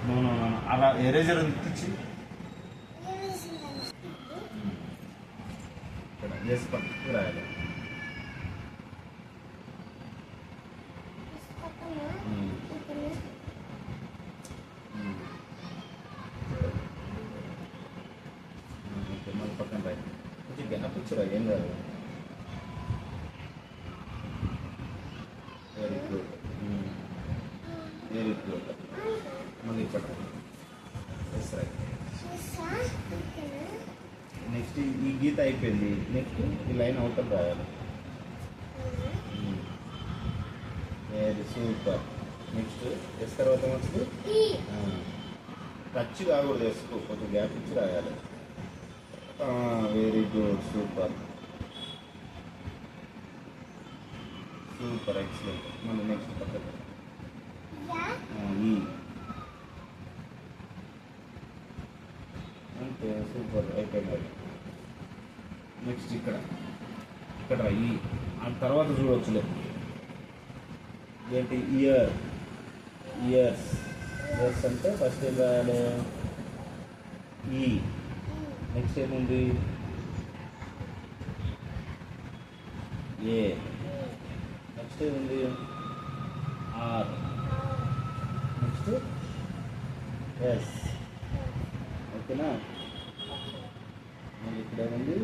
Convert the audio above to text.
No no no అలా eraser తెచ్చి ఇక్కడ ఎస్ పక్కకు రాయాలి. మళ్ళీ పక్కన రాయి, కొంచెం గ్యాప్ ఇచ్చురా, ఏం కాదు. Very good, very good. మళ్ళీ ఇక్కడ ఎస్ రైట్. నెక్స్ట్ ఈ గీత అయిపోయింది. నెక్స్ట్ ఈ లైన్ అవుటర్ రాయాలి. Very super. నెక్స్ట్ ఎస్ తర్వాత నెక్స్ట్ టచ్ కాకూడదు, ఎస్కు కొంచెం గ్యాప్ ఇచ్చి రాయాలి. Very good, super super, excellent. మళ్ళీ నెక్స్ట్ పక్కన ఈ అంతే, సూపర్ అయిపోయింది. నెక్స్ట్ ఇక్కడ ఇక్కడ ఈ ఆ తర్వాత చూడవచ్చులే. ఏంటి ఇయర్, ఇయర్స్. ఇయర్స్ అంటే ఫస్ట్ ఏం రాయాలి? ఈ. నెక్స్ట్ ఏముంది? ఏ. నెక్స్ట్ ఏముంది? ఆర్. Next S. ఓకేనా? మళ్ళీ ఇక్కడ ఏముంది?